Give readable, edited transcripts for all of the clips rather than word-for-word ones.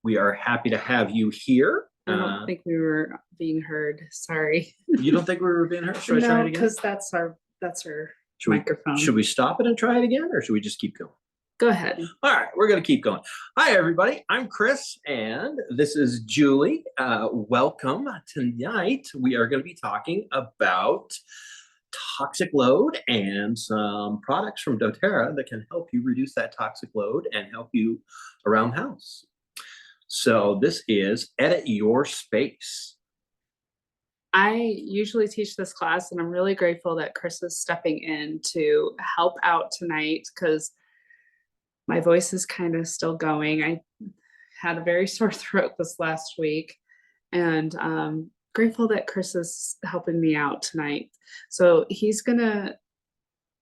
We are happy to have you here. I don't think we were being heard. Sorry. You don't think we were being heard? Should I try it No, again? because that's our microphone. Should we stop it and try it again, or should we just keep going? Go ahead. All right, we're going to keep going. Hi, everybody. I'm Chris, and this is Julie. Welcome. Tonight, we are going to be talking about toxic load and some products from doTERRA that can help you reduce that toxic load and help you around the house. So this is Edit Your Space. I usually teach this class, and I'm really grateful that Chris is stepping in to help out tonight because my voice is kind of still going. I had a very sore throat this last week, and grateful that Chris is helping me out tonight. So he's gonna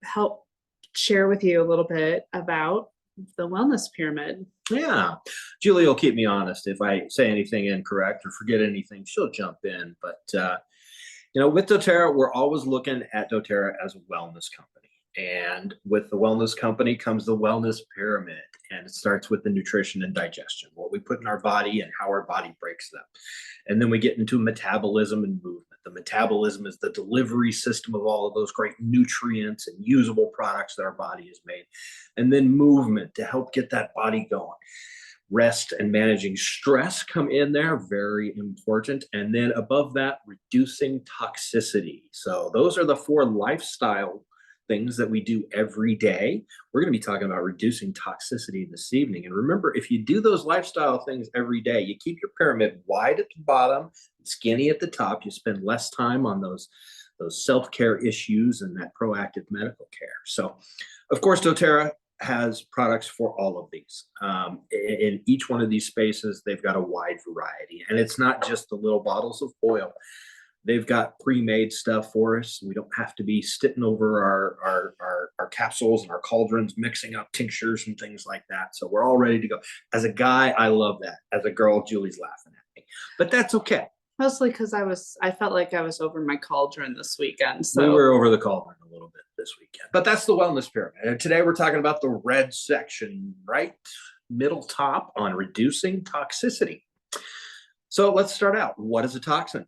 help share with you a little bit about the wellness pyramid. Yeah, Julie will keep me honest. If I say anything incorrect or forget anything, she'll jump in. But with doTERRA, we're always looking at doTERRA as a wellness company. And with the wellness company comes the wellness pyramid. And it starts with the nutrition and digestion, what we put in our body and how our body breaks them. And then we get into metabolism and movement. The metabolism is the delivery system of all of those great nutrients and usable products that our body has made. And then movement to help get that body going. Rest and managing stress come in there, very important. And then above that, reducing toxicity. So those are the 4 lifestyle things that we do every day. We're going to be talking about reducing toxicity this evening. And remember, if you do those lifestyle things every day, you keep your pyramid wide at the bottom, skinny at the top. You spend less time on those self-care issues and that proactive medical care. So, of course, doTERRA has products for all of these. In each one of these spaces, they've got a wide variety. And it's not just the little bottles of oil. They've got pre-made stuff for us. We don't have to be sitting over our capsules and our cauldrons, mixing up tinctures and things like that. So we're all ready to go. As a guy, I love that. As a girl, Julie's laughing at me. But that's okay. Mostly because I felt like I was over my cauldron this weekend. So we were over the cauldron a little bit this weekend. But that's the wellness pyramid. And today we're talking about the red section, right middle top on reducing toxicity. So let's start out. What is a toxin?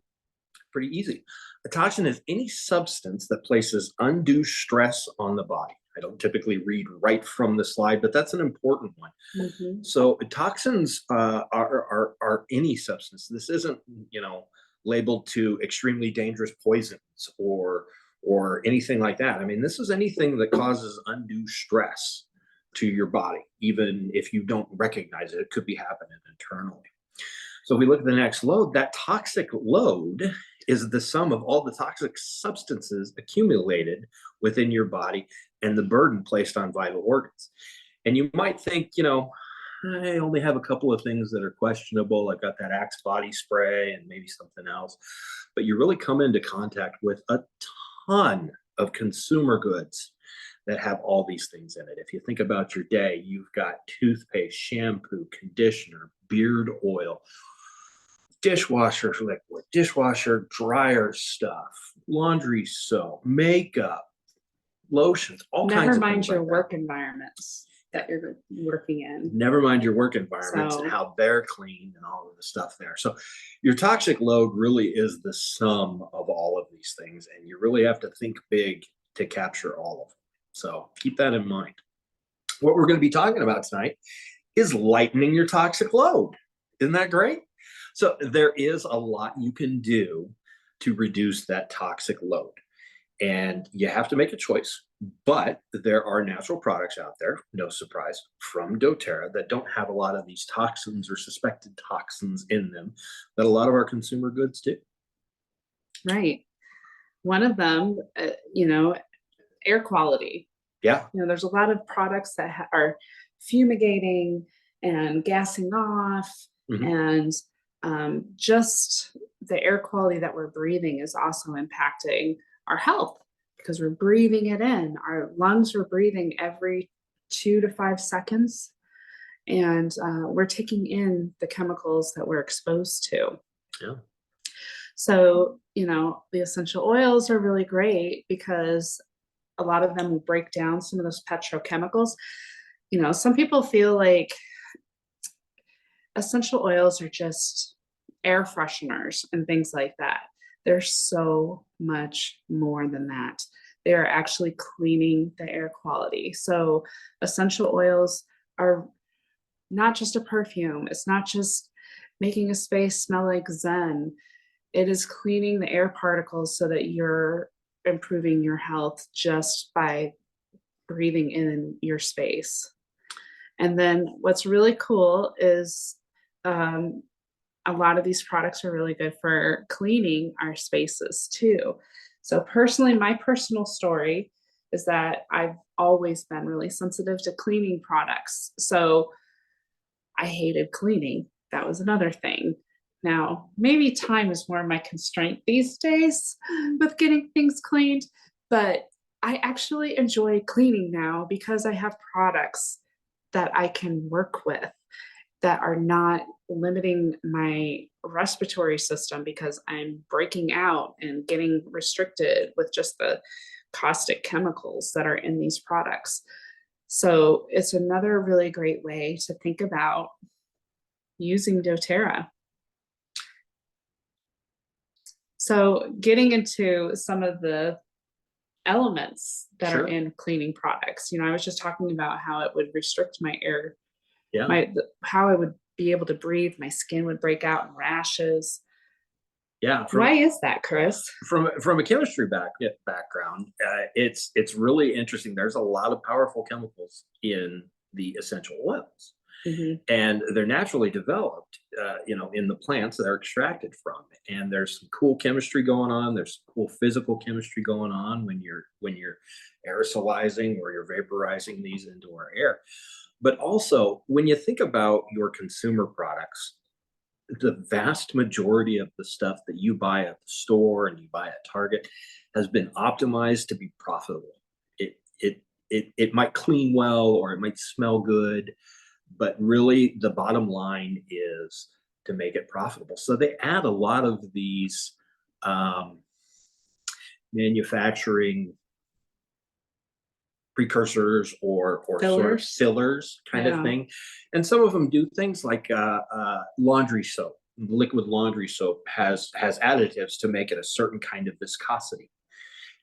Pretty easy. A toxin is any substance that places undue stress on the body. I don't typically read right from the slide, but that's an important one. Mm-hmm. So toxins are any substance. This isn't, labeled to extremely dangerous poisons or anything like that. I mean, this is anything that causes undue stress to your body, even if you don't recognize it. It could be happening internally. So if we look at the next load, that toxic load is the sum of all the toxic substances accumulated within your body and the burden placed on vital organs. And you might think, I only have a couple of things that are questionable. I've got that Axe body spray and maybe something else. But you really come into contact with a ton of consumer goods that have all these things in it. If you think about your day, you've got toothpaste, shampoo, conditioner, beard oil, dishwasher liquid, dishwasher dryer stuff, laundry soap, makeup, lotions, all kinds of things. Never mind your work environments that you're working in. Never mind your work environments and how they're clean and all of the stuff there. So your toxic load really is the sum of all of these things, and you really have to think big to capture all of them. So keep that in mind. What we're going to be talking about tonight is lightening your toxic load. Isn't that great? So there is a lot you can do to reduce that toxic load. And you have to make a choice. But there are natural products out there, no surprise, from doTERRA that don't have a lot of these toxins or suspected toxins in them that a lot of our consumer goods do. Right. One of them, air quality. Yeah. There's a lot of products that are fumigating and gassing off, and just the air quality that we're breathing is also impacting our health because we're breathing it in. Our lungs are breathing every 2 to 5 seconds, and we're taking in the chemicals that we're exposed to. Yeah. So, the essential oils are really great because a lot of them will break down some of those petrochemicals. Some people feel like essential oils are just air fresheners and things like that. They're so much more than that. They are actually cleaning the air quality. So essential oils are not just a perfume. It's not just making a space smell like zen. It is cleaning the air particles so that you're improving your health just by breathing in your space. And then what's really cool is a lot of these products are really good for cleaning our spaces too. So personally, my personal story is that I've always been really sensitive to cleaning products. So I hated cleaning. That was another thing. Now, maybe time is more my constraint these days with getting things cleaned, but I actually enjoy cleaning now because I have products that I can work with that are not limiting my respiratory system because I'm breaking out and getting restricted with just the caustic chemicals that are in these products. So it's another really great way to think about using doTERRA. So getting into some of the elements that are Sure. in cleaning products, I was just talking about how it would restrict my air, Yeah. how I would be able to breathe, my skin would break out in rashes. Yeah. Why is that, Chris? From a chemistry background, it's really interesting. There's a lot of powerful chemicals in the essential oils, and they're naturally developed, in the plants that they're extracted from. And there's some cool chemistry going on. There's cool physical chemistry going on when you're aerosolizing or you're vaporizing these into our air. But also, when you think about your consumer products, the vast majority of the stuff that you buy at the store and you buy at Target has been optimized to be profitable. It might clean well or it might smell good, but really the bottom line is to make it profitable. So they add a lot of these um, manufacturing precursors or sort of fillers kind of thing. And some of them do things like laundry soap. Liquid laundry soap has additives to make it a certain kind of viscosity.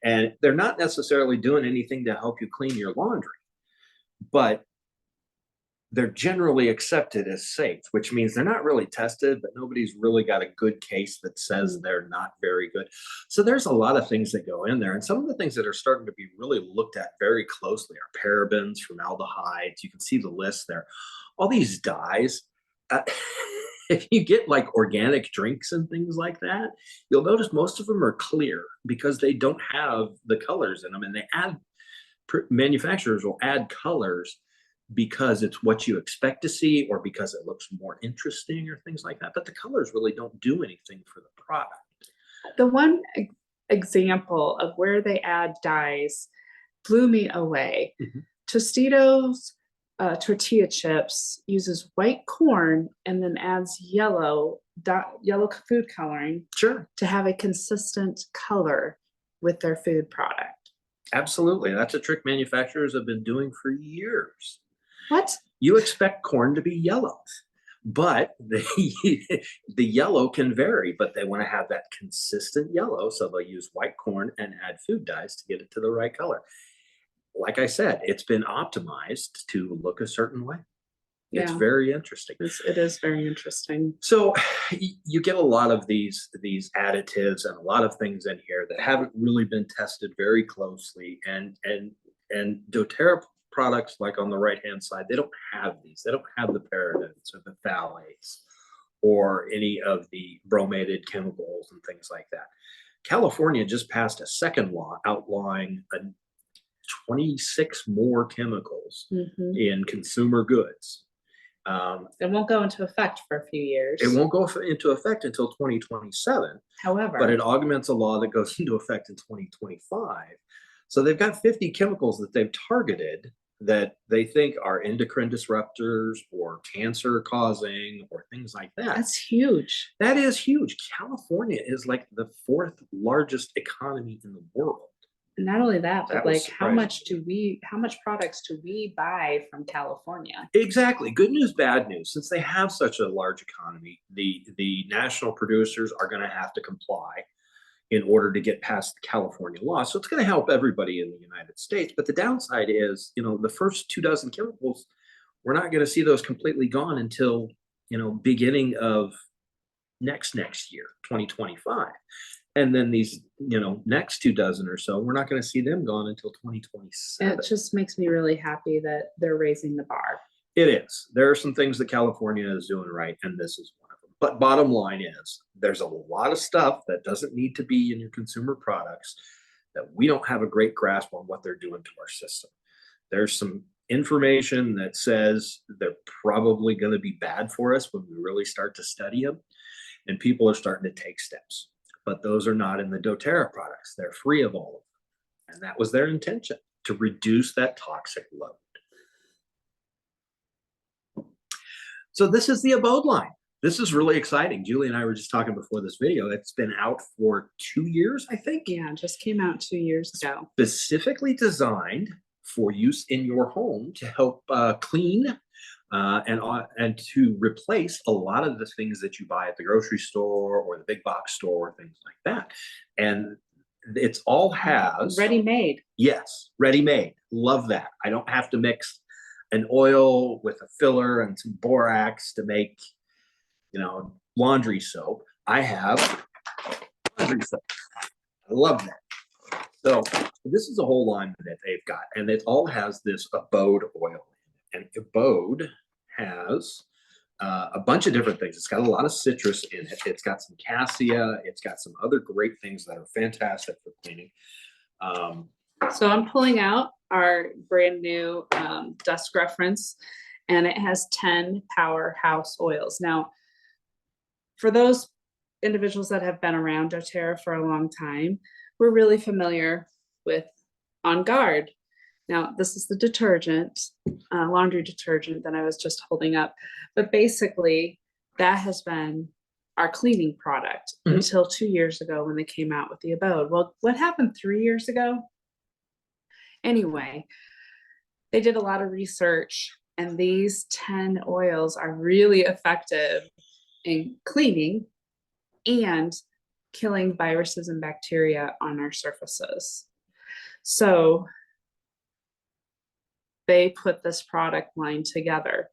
And they're not necessarily doing anything to help you clean your laundry, but they're generally accepted as safe, which means they're not really tested, but nobody's really got a good case that says they're not very good. So there's a lot of things that go in there. And some of the things that are starting to be really looked at very closely are parabens, formaldehydes. You can see the list there. All these dyes. If you get like organic drinks and things like that, you'll notice most of them are clear because they don't have the colors in them. And manufacturers will add colors because it's what you expect to see or because it looks more interesting or things like that. But the colors really don't do anything for the product. The one example of where they add dyes blew me away. Tostitos tortilla chips uses white corn and then adds yellow food coloring to have a consistent color with their food product. Absolutely. That's a trick manufacturers have been doing for years. What? You expect corn to be yellow, but the yellow can vary, but they want to have that consistent yellow. So they'll use white corn and add food dyes to get it to the right color. Like I said, it's been optimized to look a certain way. It's very interesting. It is very interesting. So you get a lot of these additives and a lot of things in here that haven't really been tested very closely. And doTERRA products, like on the right-hand side, they don't have these. They don't have the parabens or the phthalates or any of the bromated chemicals and things like that. California just passed a second law outlawing 26 more chemicals in consumer goods. It won't go into effect for a few years. It won't go into effect until 2027. However, but it augments a law that goes into effect in 2025. So they've got 50 chemicals that they've targeted that they think are endocrine disruptors or cancer causing or things like that. That's huge. That is huge. California is like the 4th largest economy in the world. not only that, but That was like how much products do we buy from California? Exactly. Good news, bad news. Since they have such a large economy, the national producers are going to have to comply in order to get past the California law. So it's going to help everybody in the United States. But the downside is, the first 2 dozen chemicals, we're not going to see those completely gone until, beginning of next year, 2025. And then these, next 2 dozen or so, we're not going to see them gone until 2027. It just makes me really happy that they're raising the bar. It is. There are some things that California is doing right, and this is one of them. But bottom line is, there's a lot of stuff that doesn't need to be in your consumer products that we don't have a great grasp on what they're doing to our system. There's some information that says they're probably going to be bad for us when we really start to study them, and people are starting to take steps. But those are not in the doTERRA products. They're free of all of them. And that was their intention, to reduce that toxic load. So this is the Abode line. This is really exciting. Julie and I were just talking before this video. It's been out for 2 years, I think. Yeah, it just came out 2 years ago. Specifically designed for use in your home to help clean and to replace a lot of the things that you buy at the grocery store or the big box store, things like that. And it's all has ready-made. Yes, ready-made. Love that. I don't have to mix an oil with a filler and some borax to make, laundry soap. I have laundry soap. I love that. So this is a whole line that they've got, and it all has this Abode oil. And Abode has a bunch of different things. It's got a lot of citrus in it. It's got some cassia. It's got some other great things that are fantastic for cleaning. So I'm pulling out our brand new Dusk Reference, and it has 10 powerhouse oils. Now, for those individuals that have been around doTERRA for a long time, we're really familiar with On Guard. Now, this is the detergent, laundry detergent that I was just holding up. But basically, that has been our cleaning product until 2 years ago when they came out with the Abode. Well, what happened 3 years ago? Anyway, they did a lot of research, and these 10 oils are really effective in cleaning and killing viruses and bacteria on our surfaces. So they put this product line together.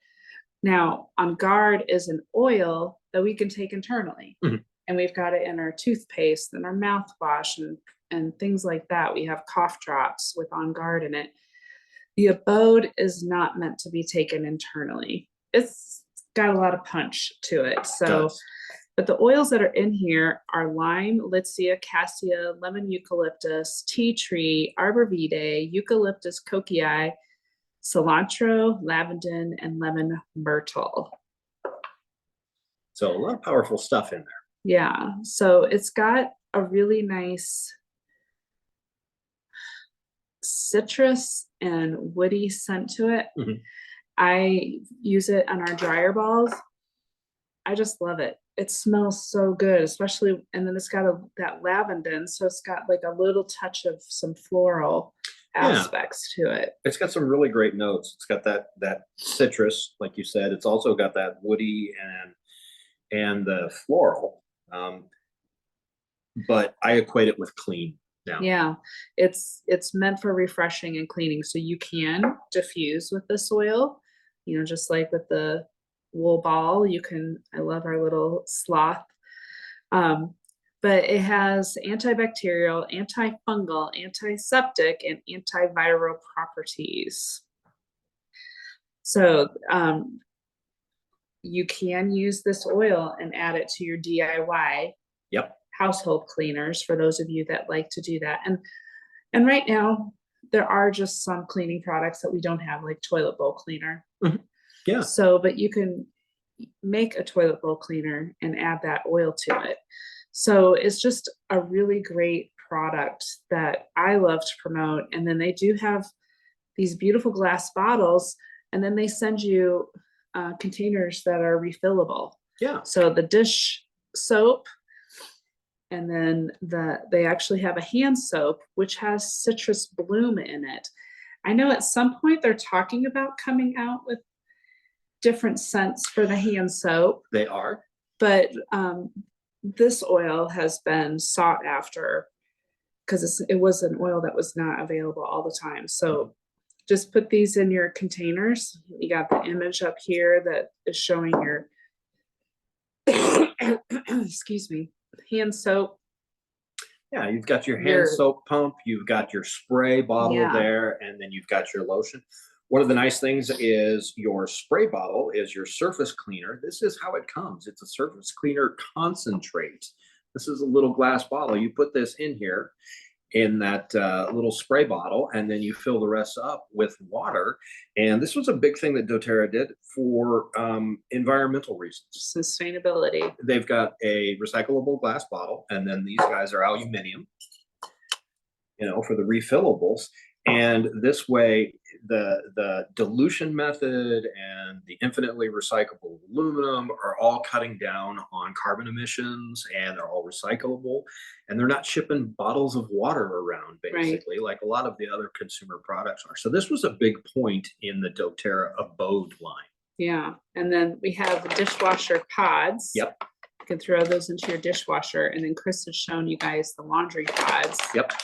Now, On Guard is an oil that we can take internally. And we've got it in our toothpaste and our mouthwash and things like that. We have cough drops with On Guard in it. The Abode is not meant to be taken internally. It's got a lot of punch to it. So, but the oils that are in here are lime, litsea, cassia, lemon eucalyptus, tea tree, arbor vitae, eucalyptus cochii, cilantro, lavender, and lemon myrtle. So a lot of powerful stuff in there. Yeah. So it's got a really nice citrus and woody scent to it. I use it on our dryer balls. I just love it. It smells so good, especially, and then it's got that lavender, so it's got like a little touch of some floral aspects to it. It's got some really great notes. It's got that citrus, like you said. It's also got that woody and the floral. But I equate it with clean now. Yeah, it's meant for refreshing and cleaning. So you can diffuse with this oil, just like with the wool ball. You can. I love our little sloth. But it has antibacterial, antifungal, antiseptic, and antiviral properties. So you can use this oil and add it to your DIY household cleaners, for those of you that like to do that. And right now, there are just some cleaning products that we don't have, like toilet bowl cleaner. Yeah. So, but you can make a toilet bowl cleaner and add that oil to it. So it's just a really great product that I love to promote. And then they do have these beautiful glass bottles, and then they send you containers that are refillable. Yeah. So the dish soap, And then they actually have a hand soap, which has citrus bloom in it. I know at some point they're talking about coming out with different scents for the hand soap. They are. But this oil has been sought after because it was an oil that was not available all the time. So just put these in your containers. You got the image up here that is showing your excuse me, hand soap. Yeah, you've got your hand soap pump, you've got your spray bottle there, and then you've got your lotion. One of the nice things is your spray bottle is your surface cleaner. This is how it comes. It's a surface cleaner concentrate. This is a little glass bottle. You put this in here in that little spray bottle, and then you fill the rest up with water. And this was a big thing that doTERRA did for environmental reasons. Sustainability. They've got a recyclable glass bottle, and then these guys are aluminum, for the refillables. And this way, the dilution method and the infinitely recyclable aluminum are all cutting down on carbon emissions, and they're all recyclable, and they're not shipping bottles of water around, basically, like a lot of the other consumer products are. So this was a big point in the doTERRA Abode line. Yeah, and then we have the dishwasher pods. Yep. You can throw those into your dishwasher, and then Chris has shown you guys the laundry pods. Yep.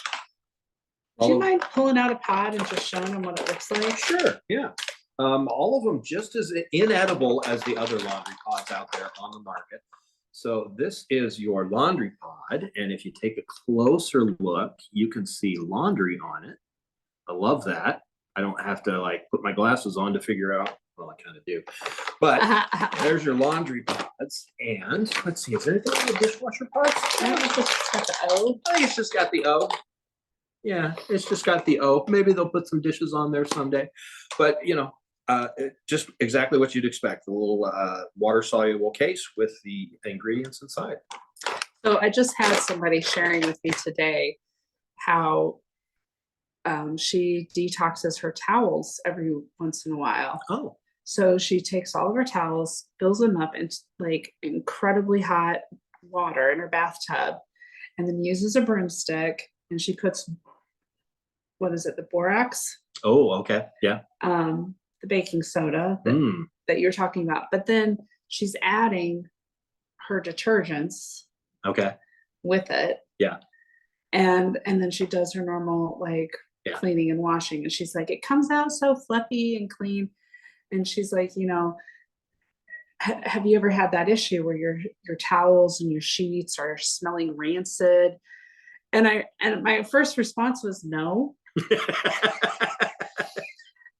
Do you mind pulling out a pod and just showing them what it looks like? Sure, yeah. All of them just as inedible as the other laundry pods out there on the market. So this is your laundry pod, and if you take a closer look, you can see laundry on it. I love that. I don't have to put my glasses on to figure out. Well, I kind of do, but there's your laundry pods. And let's see, is there anything on the dishwasher pods? It's just got the O. I think it's just got the O. Yeah, it's just got the O. Maybe they'll put some dishes on there someday, but just exactly what you'd expect. A little water-soluble case with the ingredients inside. So I just had somebody sharing with me today how she detoxes her towels every once in a while. Oh. So she takes all of her towels, fills them up in incredibly hot water in her bathtub, and then uses a broomstick, and she puts, what is it, the borax? Oh, okay. Yeah. The baking soda that you're talking about. But then she's adding her detergents with it. Yeah. And then she does her normal cleaning and washing. And she's like, it comes out so fluffy and clean. And she's like, have you ever had that issue where your towels and your sheets are smelling rancid? And my first response was no.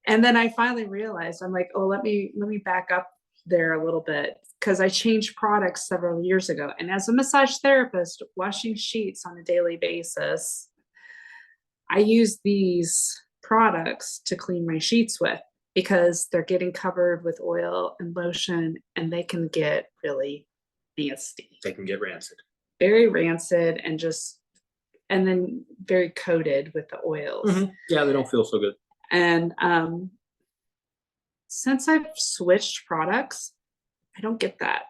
And then I finally realized, I'm like, oh, let me back up there a little bit, because I changed products several years ago. And as a massage therapist, washing sheets on a daily basis, I use these products to clean my sheets with, because they're getting covered with oil and lotion, and they can get really nasty. They can get rancid. Very rancid, and then very coated with the oils. Mm-hmm. Yeah, they don't feel so good. And since I've switched products, I don't get that.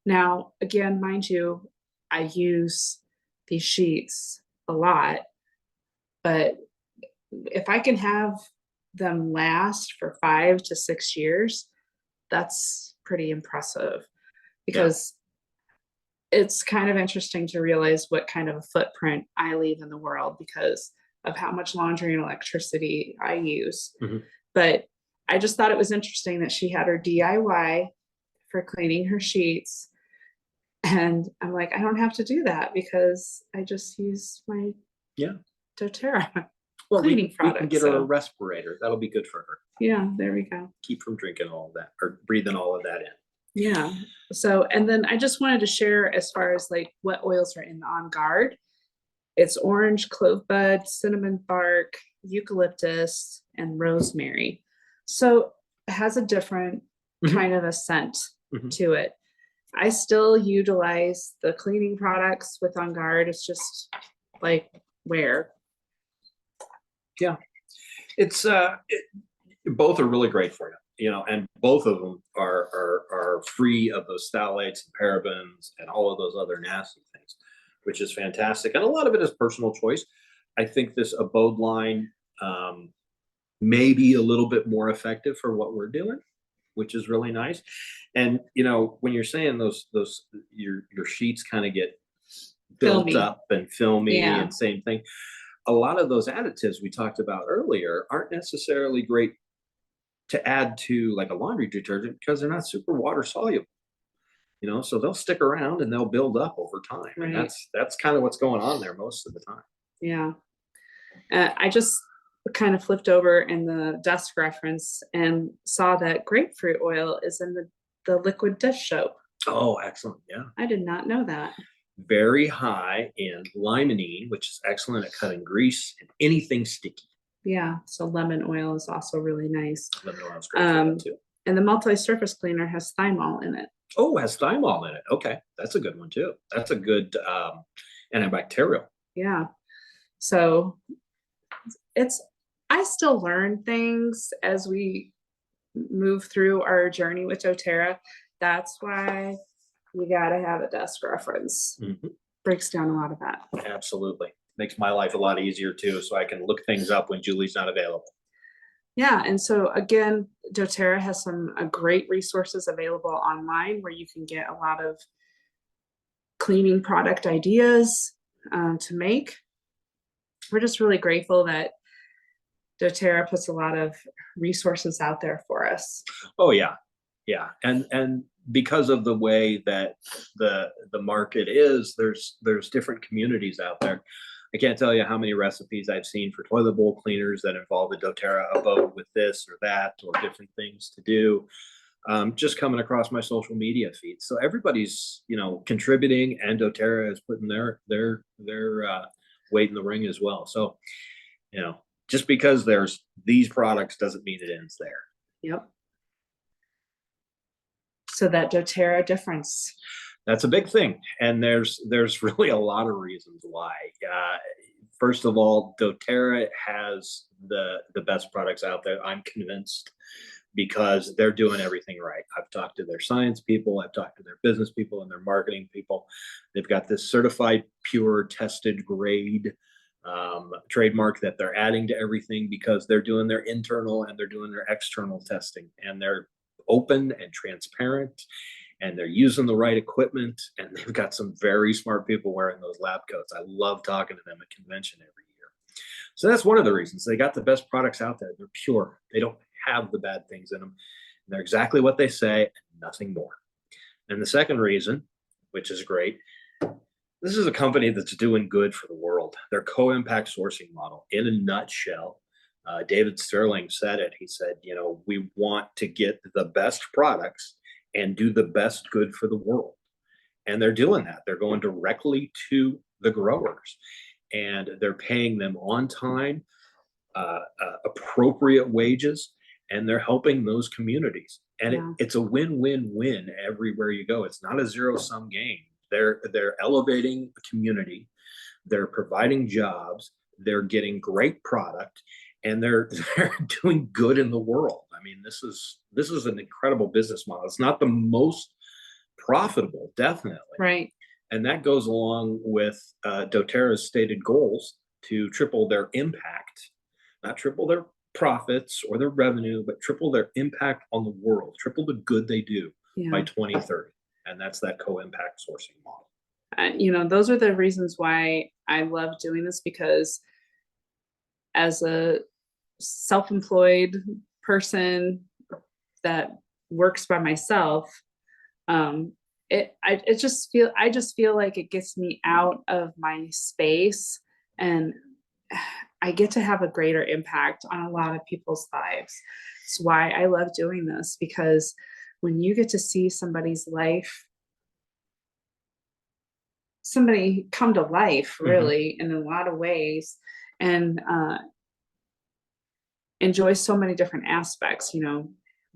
Now, again, mind you, I use these sheets a lot, but if I can have them last for 5 to 6 years, that's pretty impressive, because it's kind of interesting to realize what kind of a footprint I leave in the world because of how much laundry and electricity I use. Mm-hmm. But I just thought it was interesting that she had her DIY for cleaning her sheets. And I'm like, I don't have to do that because I just use my doTERRA cleaning product. We can get her a respirator. That'll be good for her. Yeah, there we go. Keep from drinking all of that or breathing all of that in. Yeah. So, and then I just wanted to share as far as what oils are in the On Guard. It's orange, clove bud, cinnamon bark, eucalyptus, and rosemary. So it has a different kind of a scent to it. I still utilize the cleaning products with On Guard. It's just where. Yeah. It's both are really great for you, and both of them are free of those phthalates and parabens and all of those other nasty things. which is fantastic. And a lot of it is personal choice. I think this Abode line may be a little bit more effective for what we're doing, which is really nice. And when you're saying those your sheets kind of get built Filmy. up and filmy, Yeah. and same thing. A lot of those additives we talked about earlier aren't necessarily great to add to like a laundry detergent because they're not super water soluble. So they'll stick around and they'll build up over time. And Right. that's kind of what's going on there most of the time. Yeah. I just kind of flipped over in the desk reference and saw that grapefruit oil is in the liquid dish soap. Oh, excellent. Yeah. I did not know that. Very high in limonene, which is excellent at cutting grease and anything sticky. Yeah. So lemon oil is also really nice. Lemon oil is great for that too. And the multi-surface cleaner has thymol in it. Oh, it has thymol in it. Okay. That's a good one too. That's a good antibacterial. Yeah. So I still learn things as we move through our journey with doTERRA. That's why you got to have a desk reference. Mm-hmm. Breaks down a lot of that. Absolutely. Makes my life a lot easier too, so I can look things up when Julie's not available. Yeah. And so again, doTERRA has some great resources available online where you can get a lot of cleaning product ideas to make. We're just really grateful that doTERRA puts a lot of resources out there for us. Oh yeah. Yeah. And because of the way that the market is, there's different communities out there. I can't tell you how many recipes I've seen for toilet bowl cleaners that involve the doTERRA Abode with this or that or different things to do. Just coming across my social media feed. So everybody's, contributing, and doTERRA is putting their weight in the ring as well. So, just because there's these products doesn't mean it ends there. Yep. So that doTERRA difference. That's a big thing. And there's really a lot of reasons why. First of all, doTERRA has the best products out there, I'm convinced, because they're doing everything right. I've talked to their science people, I've talked to their business people and their marketing people. They've got this certified, pure, tested grade trademark that they're adding to everything because they're doing their internal and they're doing their external testing, and they're open and transparent, and they're using the right equipment, and they've got some very smart people wearing those lab coats. I love talking to them at convention every year. So that's one of the reasons they got the best products out there. They're pure. They don't have the bad things in them. They're exactly what they say and nothing more. And the second reason, which is great, this is a company that's doing good for the world. Their co-impact sourcing model, in a nutshell, David Sterling said it. He said, we want to get the best products and do the best good for the world. And they're doing that. They're going directly to the growers, and they're paying them on time, appropriate wages, and they're helping those communities. And it's a win-win-win everywhere you go. It's not a zero-sum game. They're elevating the community. They're providing jobs. They're getting great product, and they're doing good in the world. I mean, this is an incredible business model. It's not the most profitable, definitely. Right. And that goes along with doTERRA's stated goals to triple their impact, not triple their profits or their revenue, but triple their impact on the world, triple the good they do by 2030. And that's that co-impact sourcing model. Those are the reasons why I love doing this, because as a self-employed person that works by myself, I just feel like it gets me out of my space, and I get to have a greater impact on a lot of people's lives. It's why I love doing this, because when you get to see somebody's life, somebody come to life really in a lot of ways, and enjoy so many different aspects,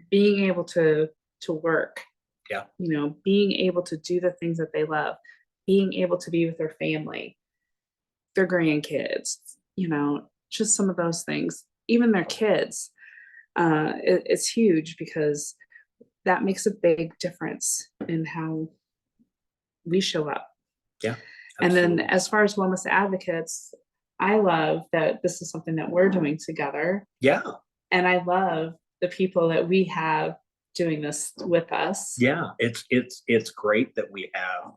being able to work, being able to do the things that they love, being able to be with their family, their grandkids, just some of those things, even their kids. It's huge, because that makes a big difference in how we show up. Yeah, And then Absolutely. as far as wellness advocates, I love that this is something that we're doing together. Yeah. And I love the people that we have doing this with us. Yeah. It's great that we have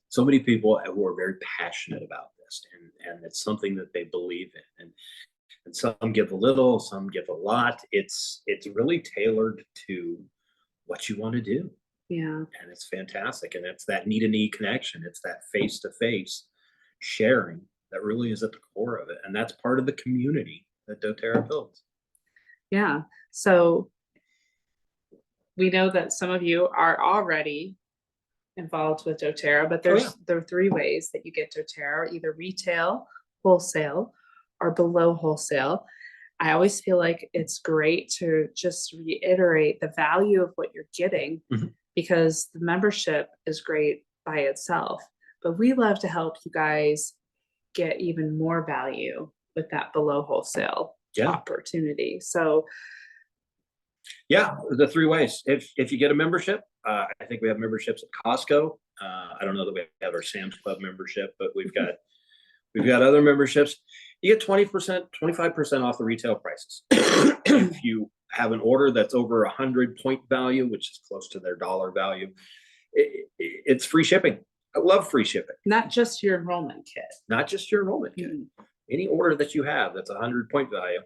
so many people who are very passionate about this, and it's something that they believe in. And some give a little, some give a lot. It's really tailored to what you want to do. Yeah. And it's fantastic. And it's that knee to knee connection. It's that face to face sharing that really is at the core of it. And that's part of the community that doTERRA builds. Yeah. So we know that some of you are already involved with doTERRA, but there are 3 ways that you get doTERRA: either retail, wholesale, or below wholesale. I always feel like it's great to just reiterate the value of what you're getting, because the membership is great by itself, but we love to help you guys get even more value with that below wholesale opportunity. So yeah, the 3 ways. If you get a membership, I think we have memberships at Costco. I don't know that we have our Sam's Club membership, but we've got other memberships. You get 20%, 25% off the retail prices. If you have an order that's over 100 point value, which is close to their dollar value, it's free shipping. I love free shipping. not just your enrollment kit. Not just your enrollment kit. Any order that you have that's 100 point value,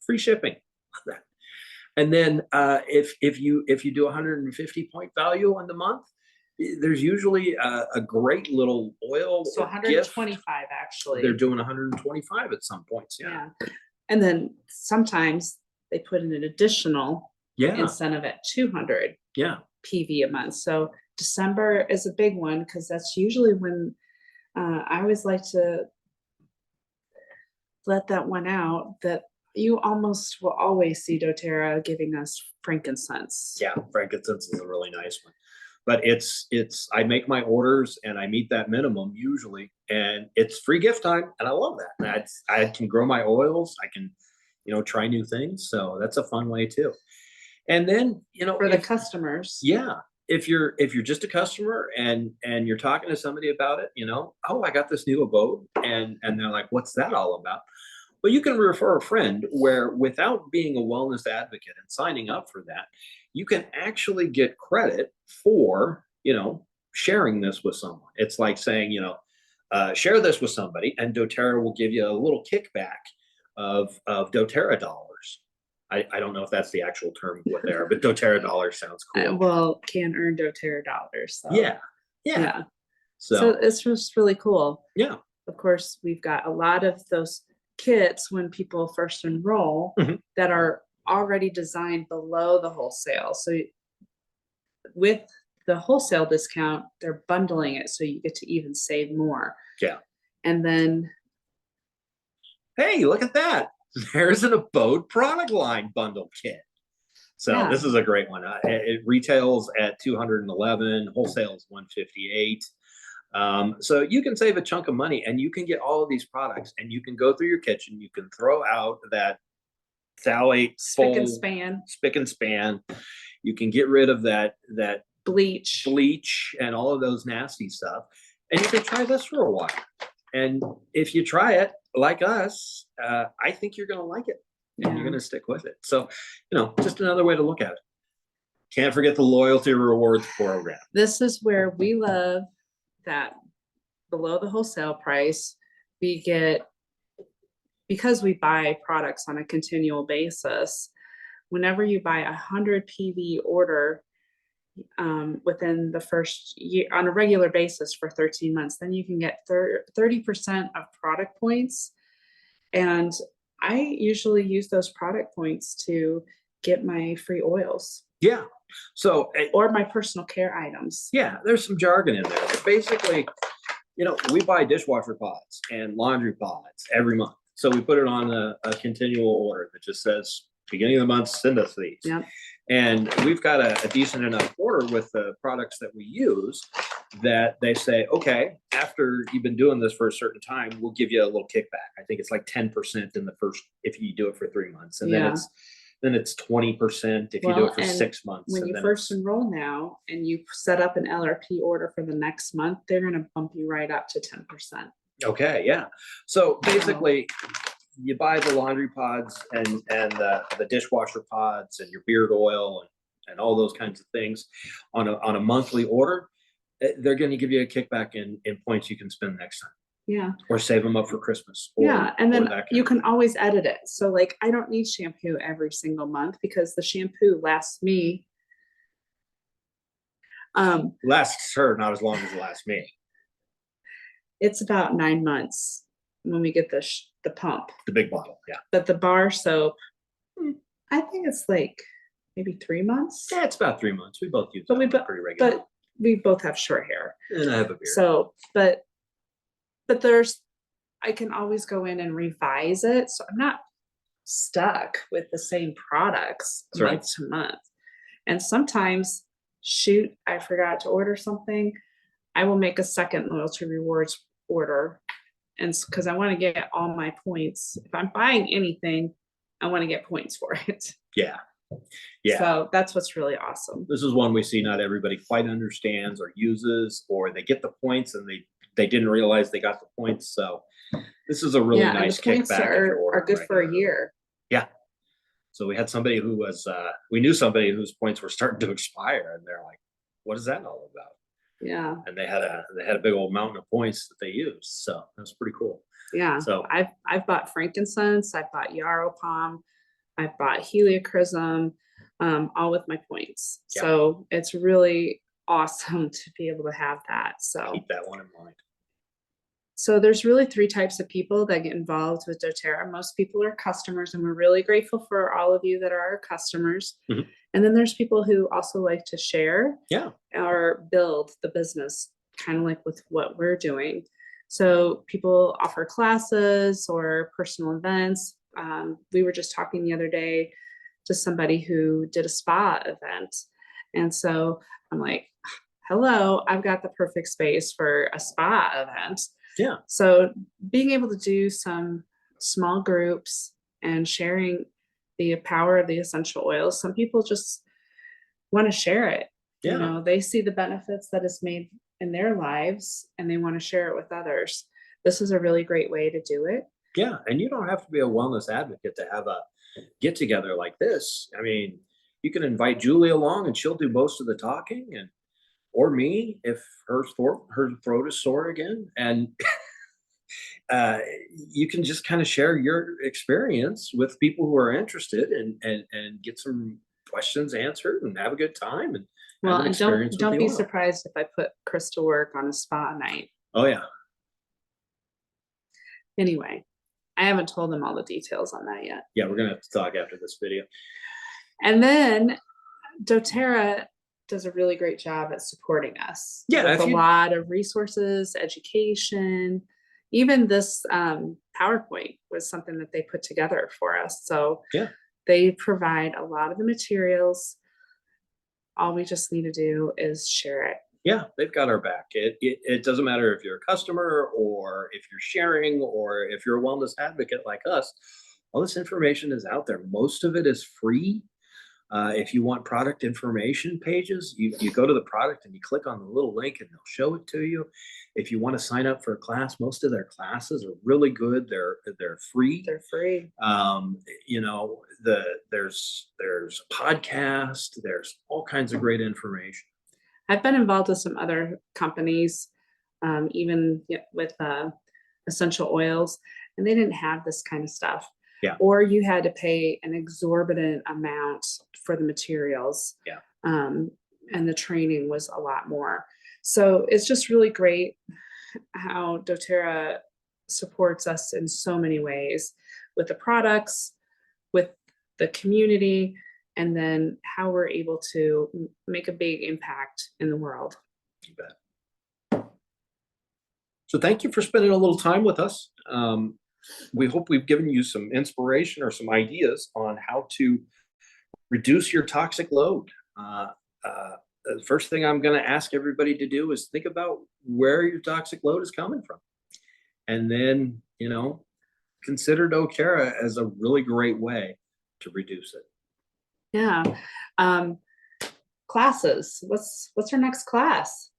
free shipping. Love that. And then if you do 150 point value on the month, there's usually a great little oil. So 125 gift. Actually. They're doing 125 at some points. Yeah. And then sometimes they put in an additional incentive at 200 PV a month. So December is a big one, because that's usually when I always like to let that one out, that you almost will always see doTERRA giving us frankincense. Yeah, frankincense is a really nice one. But I make my orders and I meet that minimum usually, and it's free gift time, and I love that. I can grow my oils, I can, try new things. So that's a fun way too. And then, for the customers. Yeah. If you're just a customer and you're talking to somebody about it, oh, I got this new abode, and they're like, what's that all about? Well, you can refer a friend, where without being a wellness advocate and signing up for that, you can actually get credit for, sharing this with someone. It's like saying, share this with somebody, and doTERRA will give you a little kickback of doTERRA dollars. I don't know if that's the actual term what they are, but doTERRA dollars sounds cool. Well, can earn doTERRA dollars. So. Yeah. So it's just really cool. Yeah. Of course, we've got a lot of those kits when people first enroll that are already designed below the wholesale. So with the wholesale discount, they're bundling it so you get to even save more. Yeah. And then, hey, look at that. There's an Abode product line bundle kit. So this is a great one. It retails at $211, wholesales $158. So you can save a chunk of money, and you can get all of these products, and you can go through your kitchen. You can throw out that phthalate spick and span. You can get rid of that bleach and all of those nasty stuff, and you can try this for a while. And if you try it like us, I think you're going to like it, and you're going to stick with it. So, just another way to look at it. Can't forget the loyalty rewards program. This is where we love that below the wholesale price, we get, because we buy products on a continual basis, whenever you buy 100 PV order within the first year on a regular basis for 13 months, then you can get 30% of product points. And I usually use those product points to get my free oils. Yeah. So, or my personal care items. Yeah, there's some jargon in there. But basically, we buy dishwasher pods and laundry pods every month. So we put it on a continual order that just says, beginning of the month, send us these. Yep. And we've got a decent enough order with the products that we use that they say, okay, after you've been doing this for a certain time, we'll give you a little kickback. I think it's like 10% in the first, if you do it for 3 months. And then it's then it's 20% if you do Well, it for and 6 months. when And you then first it's, enroll now and you set up an LRP order for the next month, they're gonna bump you right up to 10%. okay, yeah. So basically, you buy the laundry pods and the dishwasher pods and your beard oil and all those kinds of things on a monthly order. They're going to give you a kickback in points you can spend next time, Yeah, or save them up for Christmas. Or, yeah, and or then that kind you of can always edit it. So like, I don't need shampoo every single month because the shampoo lasts me. lasts her not as long as it lasts me. It's about 9 months when we get the pump, The big bottle, yeah. but the bar soap, I think it's like maybe 3 months. Yeah, it's about 3 months. We both use But that we one pretty regularly. but we both have short hair. And I have a beard. So, but I can always go in and revise it. So I'm not stuck with the same products That's right. month to month. And sometimes, shoot, I forgot to order something. I will make a second loyalty rewards order. And because I want to get all my points. If I'm buying anything, I want to get points for it. Yeah. Yeah. So that's what's really awesome. This is one we see not everybody quite understands or uses, or they get the points and they didn't realize they got the points. So this is a really Yeah, and nice the points kickback if you're are ordering good for a regularly. year. Yeah. So we had somebody who was, we knew somebody whose points were starting to expire, and they're like, "What is that all about?" Yeah. And they had a big old mountain of points that they used. So that's pretty cool. Yeah. So I've bought frankincense, I've bought yarrow palm, I've bought heliochrysum, all with my points. Yeah. So it's really awesome to be able to have that. keep that one in mind. So there's really 3 types of people that get involved with doTERRA. Most people are customers, and we're really grateful for all of you that are our customers. Mhm. And then there's people who also like to share Yeah. or build the business, kind of like with what we're doing. So people offer classes or personal events. We were just talking the other day to somebody who did a spa event. And so I'm like, hello, I've got the perfect space for a spa event. Yeah. So being able to do some small groups and sharing the power of the essential oils, some people just want to share it. Yeah. You know, they see the benefits that it's made in their lives and they want to share it with others. This is a really great way to do it. Yeah. And you don't have to be a wellness advocate to have a get together like this. I mean, you can invite Julie along and she'll do most of the talking, and or me if her throat is sore again. And you can just kind of share your experience with people who are interested and get some questions answered and have a good time and have Well, an and experience with don't the be oil. surprised if I put Chris to work on a spa night. Oh yeah. Anyway, I haven't told them all the details on that yet. Yeah, we're gonna have to talk after this video. And then doTERRA does a really great job at supporting us Yeah, with a lot of resources, education. Even this PowerPoint was something that they put together for us. So yeah, they provide a lot of the materials. All we just need to do is share it. yeah, they've got our back. It doesn't matter if you're a customer or if you're sharing or if you're a wellness advocate like us. All this information is out there. Most of it is free. If you want product information pages, you go to the product and you click on the little link and they'll show it to you. If you want to sign up for a class, most of their classes are really good. They're free. They're free. You know, there's a podcast. There's all kinds of great information. I've been involved with some other companies, even with essential oils, and they didn't have this kind of stuff. Yeah. Or you had to pay an exorbitant amount for the materials. Yeah. And the training was a lot more. So it's just really great how doTERRA supports us in so many ways with the products, with the community, and then how we're able to make a big impact in the world. You bet. So thank you for spending a little time with us. We hope we've given you some inspiration or some ideas on how to reduce your toxic load. The first thing I'm going to ask everybody to do is think about where your toxic load is coming from. And then, you know, consider doTERRA as a really great way to reduce it. Yeah. Classes. What's our next class?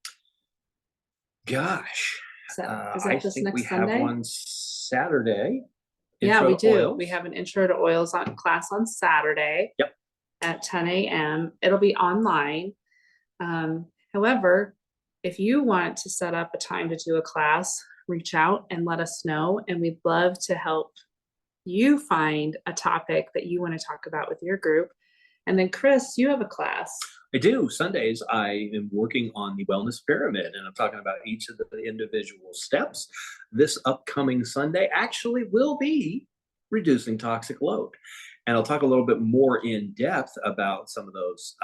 Gosh, Is I that this think we next have Sunday? one Saturday. Yeah, Intro we to do. oils. We have an intro to oils on class on Saturday. Yep. At 10 a.m. It'll be online. However, if you want to set up a time to do a class, reach out and let us know. And we'd love to help you find a topic that you want to talk about with your group. And then, Chris, you have a class. I do. Sundays, I am working on the wellness pyramid, and I'm talking about each of the individual steps. This upcoming Sunday actually will be reducing toxic load. And I'll talk a little bit more in depth about some of those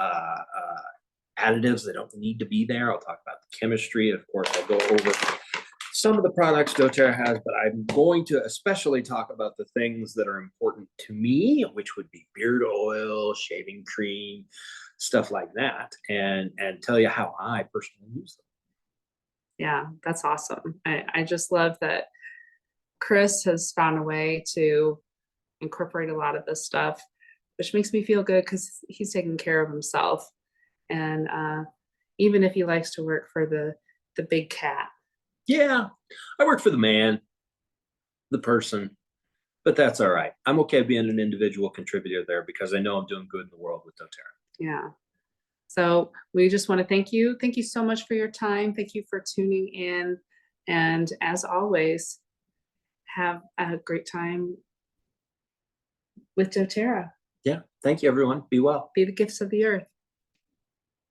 additives that don't need to be there. I'll talk about the chemistry. Of course, I'll go over some of the products doTERRA has, but I'm going to especially talk about the things that are important to me, which would be beard oil, shaving cream, stuff like that, and tell you how I personally use them. Yeah, that's awesome. I just love that Chris has found a way to incorporate a lot of this stuff, which makes me feel good because he's taking care of himself. And even if he likes to work for the big cat. Yeah, I work for the man, the person, but that's all right. I'm okay being an individual contributor there because I know I'm doing good in the world with doTERRA. Yeah. So we just want to thank you. Thank you so much for your time. Thank you for tuning in. And as always, have a great time with doTERRA. Yeah, thank you, everyone. Be well. Be the gifts of the earth.